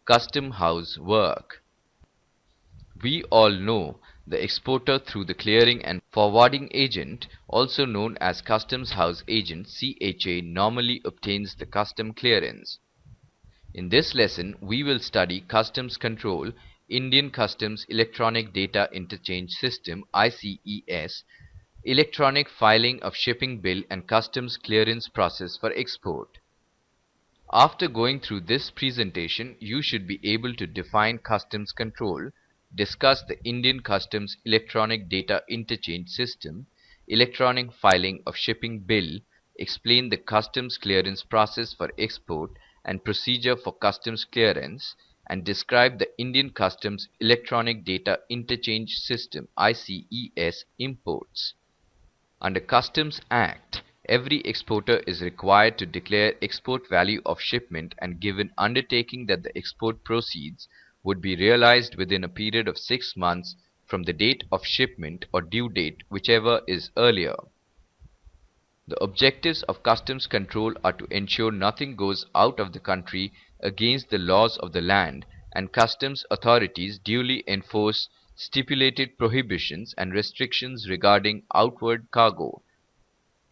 Custom House work. We all know the exporter through the clearing and forwarding agent, also known as Customs House Agent (CHA), normally obtains the custom clearance. In this lesson, we will study Customs Control, Indian Customs Electronic Data Interchange System (ICES), electronic filing of shipping bill and customs clearance process for export. After going through this presentation, you should be able to define customs control, discuss the Indian Customs Electronic Data Interchange System, electronic filing of shipping bill, explain the customs clearance process for export and procedure for customs clearance, and describe the Indian Customs Electronic Data Interchange System (ICES) imports. Under Customs Act, every exporter is required to declare export value of shipment and give an undertaking that the export proceeds would be realized within a period of 6 months from the date of shipment or due date, whichever is earlier. The objectives of customs control are to ensure nothing goes out of the country against the laws of the land, and customs authorities duly enforce stipulated prohibitions and restrictions regarding outward cargo.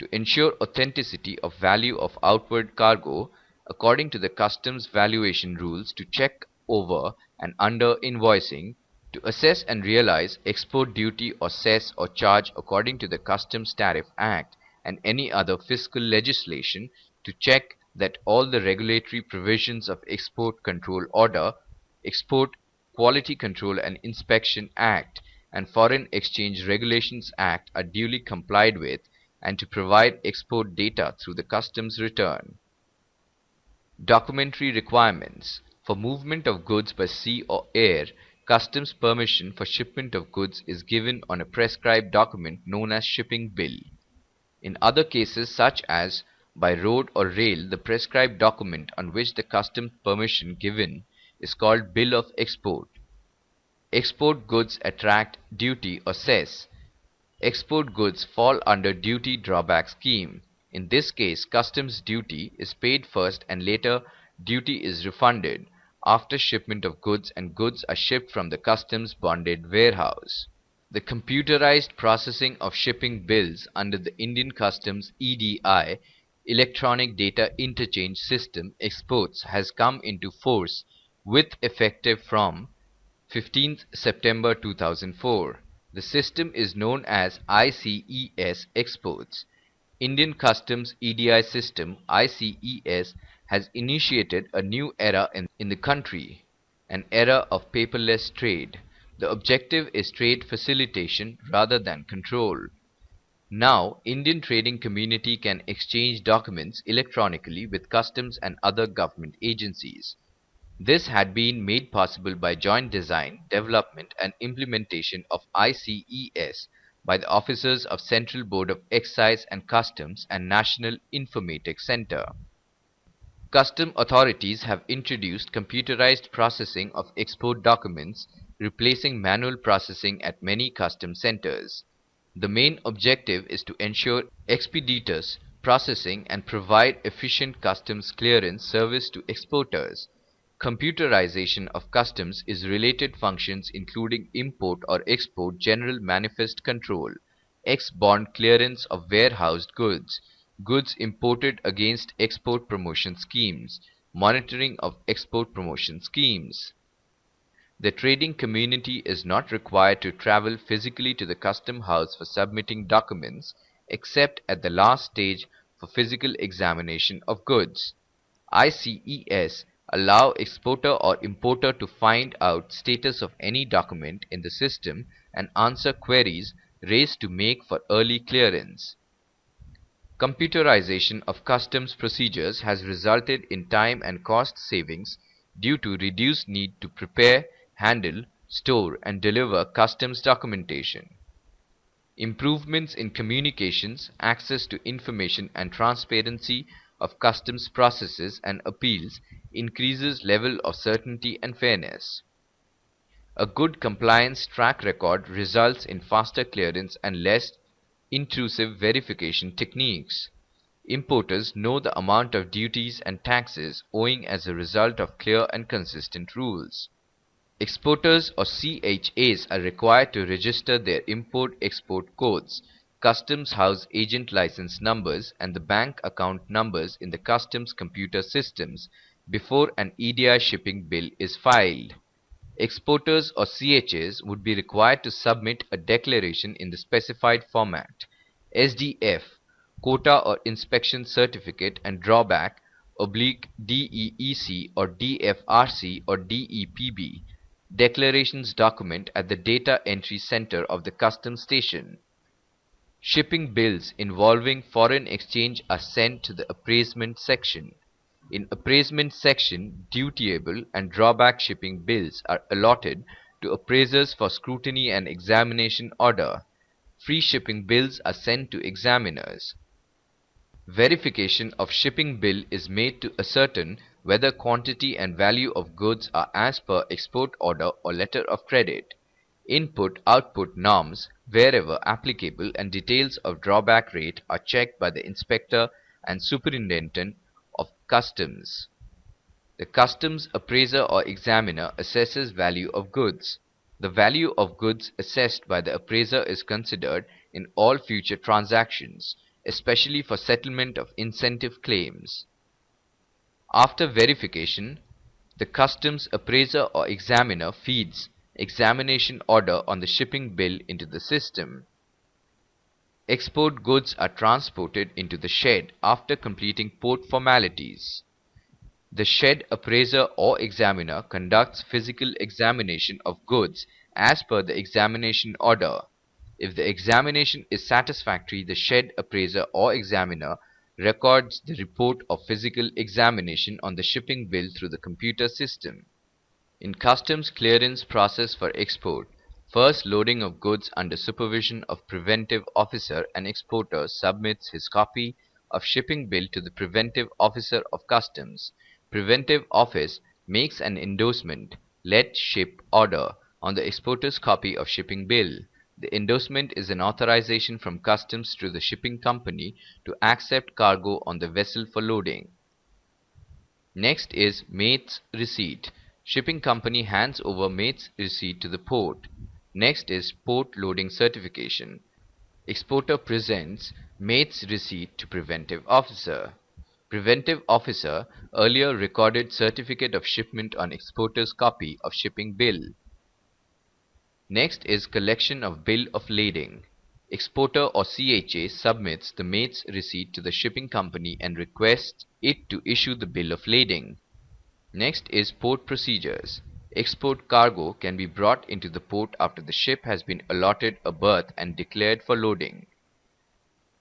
To ensure authenticity of value of outward cargo, according to the customs valuation rules, to check over and under invoicing, to assess and realize export duty or cess or charge according to the Customs Tariff Act and any other fiscal legislation, to check that all the regulatory provisions of Export Control Order, Export Quality Control and Inspection Act, and Foreign Exchange Regulations Act are duly complied with, and to provide export data through the customs return. Documentary requirements. For movement of goods by sea or air, customs permission for shipment of goods is given on a prescribed document known as shipping bill. In other cases, such as by road or rail, the prescribed document on which the customs permission given is called bill of export. Export goods attract duty or cess. Export goods fall under duty drawback scheme. In this case, customs duty is paid first and later duty is refunded after shipment of goods, and goods are shipped from the customs bonded warehouse. The computerized processing of shipping bills under the Indian Customs EDI, Electronic Data Interchange System exports, has come into force with effective from 15th September 2004. The system is known as ICES exports. Indian Customs EDI system ICES has initiated a new era in the country, an era of paperless trade. The objective is trade facilitation rather than control. Now, Indian trading community can exchange documents electronically with customs and other government agencies. This had been made possible by joint design, development and implementation of ICES by the officers of Central Board of Excise and Customs and National Informatics Center. Custom authorities have introduced computerized processing of export documents, replacing manual processing at many custom centers. The main objective is to ensure expeditious processing and provide efficient customs clearance service to exporters. Computerization of customs is related functions including import or export general manifest control, ex-bond clearance of warehoused goods, goods imported against export promotion schemes, monitoring of export promotion schemes. The trading community is not required to travel physically to the custom house for submitting documents, except at the last stage for physical examination of goods. ICES allow exporter or importer to find out status of any document in the system and answer queries raised to make for early clearance. Computerization of customs procedures has resulted in time and cost savings due to reduced need to prepare, handle, store and deliver customs documentation. Improvements in communications, access to information and transparency of customs processes and appeals increases level of certainty and fairness. A good compliance track record results in faster clearance and less intrusive verification techniques. Importers know the amount of duties and taxes owing as a result of clear and consistent rules. Exporters or CHAs are required to register their import-export codes, customs house agent license numbers, and the bank account numbers in the customs computer systems before an EDI shipping bill is filed. Exporters or CHAs would be required to submit a declaration in the specified format: SDF, quota or inspection certificate and drawback, DEEC or DFRC or DEPB, declarations document at the data entry center of the customs station. Shipping bills involving foreign exchange are sent to the appraisement section. In appraisement section, dutiable and drawback shipping bills are allotted to appraisers for scrutiny and examination order. Free shipping bills are sent to examiners. Verification of shipping bill is made to ascertain whether quantity and value of goods are as per export order or letter of credit. Input-output norms, wherever applicable, and details of drawback rate are checked by the inspector and superintendent of customs. The customs appraiser or examiner assesses value of goods. The value of goods assessed by the appraiser is considered in all future transactions, especially for settlement of incentive claims. After verification, the customs appraiser or examiner feeds examination order on the shipping bill into the system. Export goods are transported into the shed after completing port formalities. The shed appraiser or examiner conducts physical examination of goods as per the examination order. If the examination is satisfactory, the shed appraiser or examiner records the report of physical examination on the shipping bill through the computer system. In customs clearance process for export, first loading of goods under supervision of preventive officer, an exporter submits his copy of shipping bill to the preventive officer of customs. Preventive office makes an endorsement, "Let ship order," on the exporter's copy of shipping bill. The endorsement is an authorization from customs to the shipping company to accept cargo on the vessel for loading. Next is mate's receipt. Shipping company hands over mate's receipt to the port. Next is port loading certification. Exporter presents mate's receipt to preventive officer. Preventive officer earlier recorded certificate of shipment on exporter's copy of shipping bill. Next is collection of bill of lading. Exporter or CHA submits the mate's receipt to the shipping company and requests it to issue the bill of lading. Next is port procedures. Export cargo can be brought into the port after the ship has been allotted a berth and declared for loading.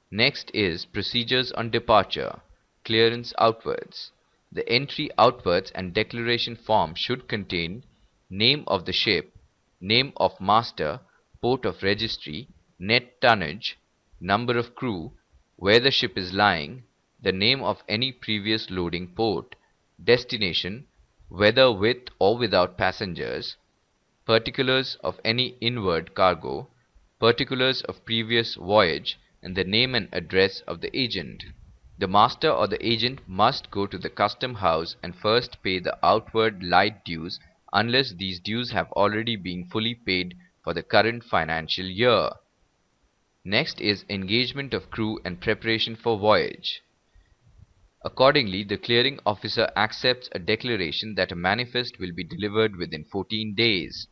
Next is procedures on departure. Clearance outwards. The entry outwards and declaration form should contain name of the ship, name of master, port of registry, net tonnage, number of crew, where the ship is lying, the name of any previous loading port, destination, whether with or without passengers, particulars of any inward cargo, particulars of previous voyage, and the name and address of the agent. The master or the agent must go to the custom house and first pay the outward light dues unless these dues have already been fully paid for the current financial year. Next is engagement of crew and preparation for voyage. Accordingly, the clearing officer accepts a declaration that a manifest will be delivered within 14 days.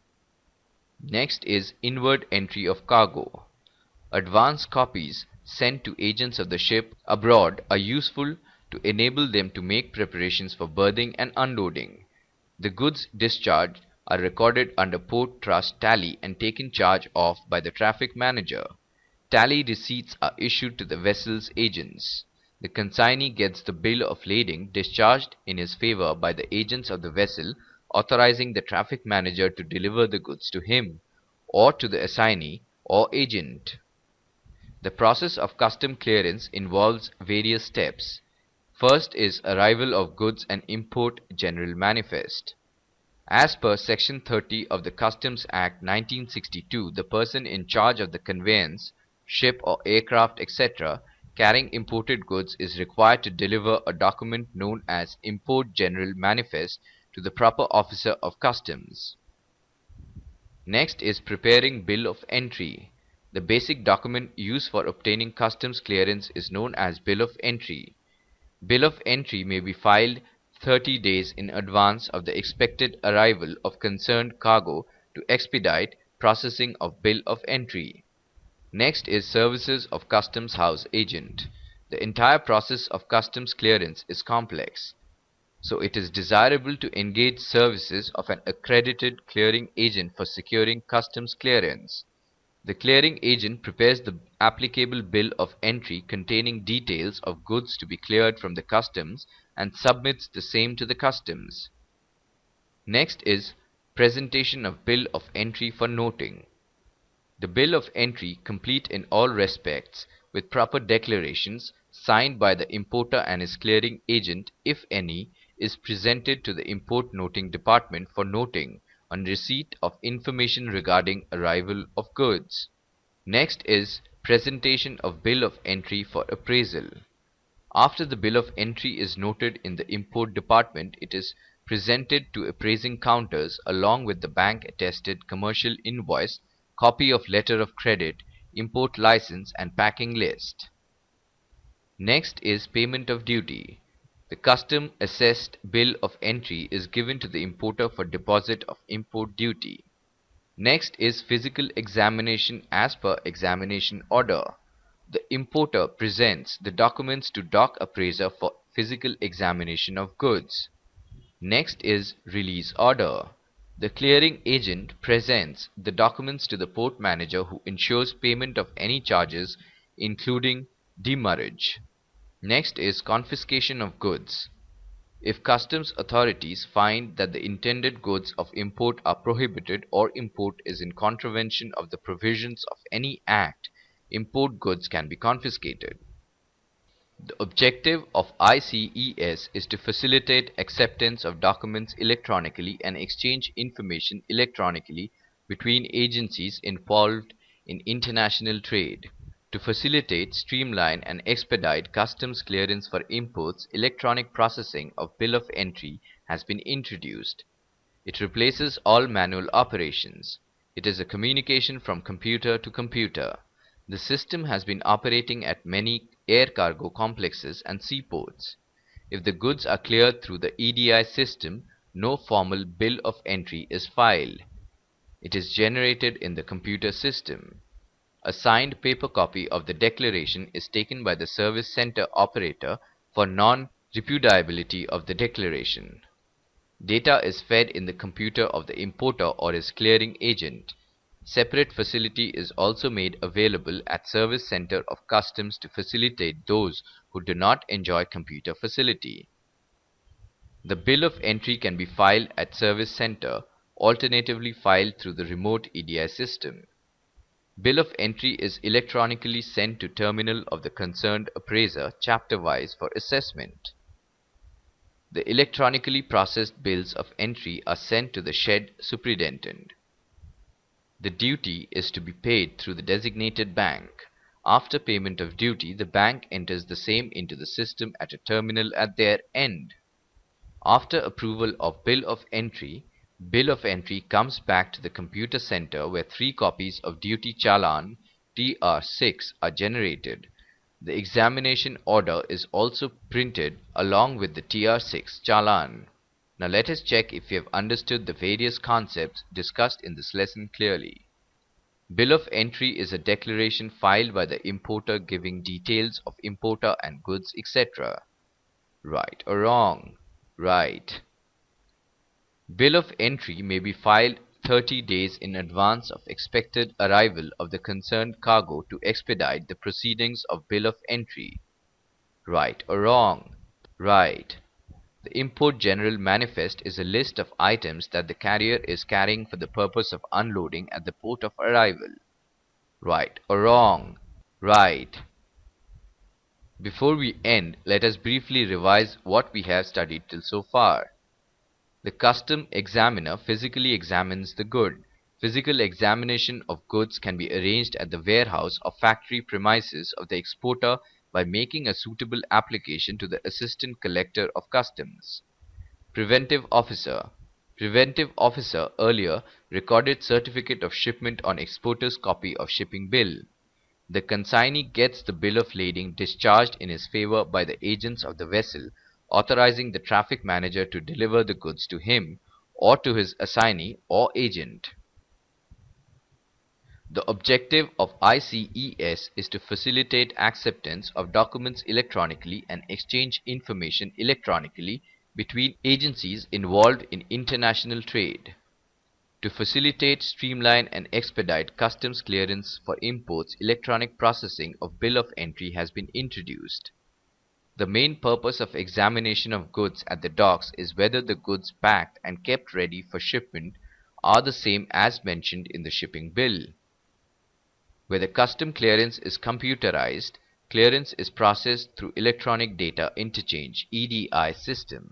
Next is inward entry of cargo. Advance copies sent to agents of the ship abroad are useful to enable them to make preparations for berthing and unloading. The goods discharged are recorded under port trust tally and taken charge of by the traffic manager. Tally receipts are issued to the vessel's agents. The consignee gets the bill of lading discharged in his favor by the agents of the vessel, authorizing the traffic manager to deliver the goods to him, or to the assignee or agent. The process of custom clearance involves various steps. First is arrival of goods and import general manifest. As per Section 30 of the Customs Act 1962, the person in charge of the conveyance, ship or aircraft, etc., carrying imported goods is required to deliver a document known as Import General Manifest to the proper officer of customs. Next is preparing bill of entry. The basic document used for obtaining customs clearance is known as bill of entry. Bill of entry may be filed 30 days in advance of the expected arrival of concerned cargo to expedite processing of bill of entry. Next is services of customs house agent. The entire process of customs clearance is complex, so it is desirable to engage services of an accredited clearing agent for securing customs clearance. The clearing agent prepares the applicable bill of entry containing details of goods to be cleared from the customs and submits the same to the customs. Next is presentation of bill of entry for noting. The bill of entry, complete in all respects, with proper declarations, signed by the importer and his clearing agent, if any, is presented to the import noting department for noting on receipt of information regarding arrival of goods. Next is presentation of bill of entry for appraisal. After the bill of entry is noted in the import department, it is presented to appraising counters along with the bank attested commercial invoice, copy of letter of credit, import license and packing list. Next is payment of duty. The custom assessed bill of entry is given to the importer for deposit of import duty. Next is physical examination as per examination order. The importer presents the documents to dock appraiser for physical examination of goods. Next is release order. The clearing agent presents the documents to the port manager who ensures payment of any charges including demurrage. Next is confiscation of goods. If customs authorities find that the intended goods of import are prohibited or import is in contravention of the provisions of any act, import goods can be confiscated. The objective of ICES is to facilitate acceptance of documents electronically and exchange information electronically between agencies involved in international trade. To facilitate, streamline and expedite customs clearance for imports, electronic processing of bill of entry has been introduced. It replaces all manual operations. It is a communication from computer to computer. The system has been operating at many air cargo complexes and seaports. If the goods are cleared through the EDI system, no formal bill of entry is filed. It is generated in the computer system. A signed paper copy of the declaration is taken by the service center operator for non-repudiability of the declaration. Data is fed in the computer of the importer or his clearing agent. Separate facility is also made available at Service Center of Customs to facilitate those who do not enjoy computer facility. The bill of entry can be filed at Service Center, alternatively filed through the remote EDI system. Bill of entry is electronically sent to terminal of the concerned appraiser chapter-wise for assessment. The electronically processed bills of entry are sent to the shed superintendent. The duty is to be paid through the designated bank. After payment of duty, the bank enters the same into the system at a terminal at their end. After approval of bill of entry comes back to the computer center where 3 copies of duty challan TR6 are generated. The examination order is also printed along with the TR6 challan. Now let us check if you have understood the various concepts discussed in this lesson clearly. Bill of entry is a declaration filed by the importer giving details of importer and goods, etc. Right or wrong? Right. Bill of entry may be filed 30 days in advance of expected arrival of the concerned cargo to expedite the proceedings of bill of entry. Right or wrong? Right. The Import General Manifest is a list of items that the carrier is carrying for the purpose of unloading at the port of arrival. Right or wrong? Right. Before we end, let us briefly revise what we have studied till so far. The custom examiner physically examines the good. Physical examination of goods can be arranged at the warehouse or factory premises of the exporter by making a suitable application to the Assistant Collector of Customs. Preventive Officer. Preventive Officer earlier recorded certificate of shipment on exporter's copy of shipping bill. The consignee gets the bill of lading discharged in his favor by the agents of the vessel, authorizing the traffic manager to deliver the goods to him or to his assignee or agent. The objective of ICES is to facilitate acceptance of documents electronically and exchange information electronically between agencies involved in international trade. To facilitate, streamline, and expedite customs clearance for imports, electronic processing of bill of entry has been introduced. The main purpose of examination of goods at the docks is whether the goods packed and kept ready for shipment are the same as mentioned in the shipping bill. Where the custom clearance is computerized, clearance is processed through Electronic Data Interchange (EDI) system.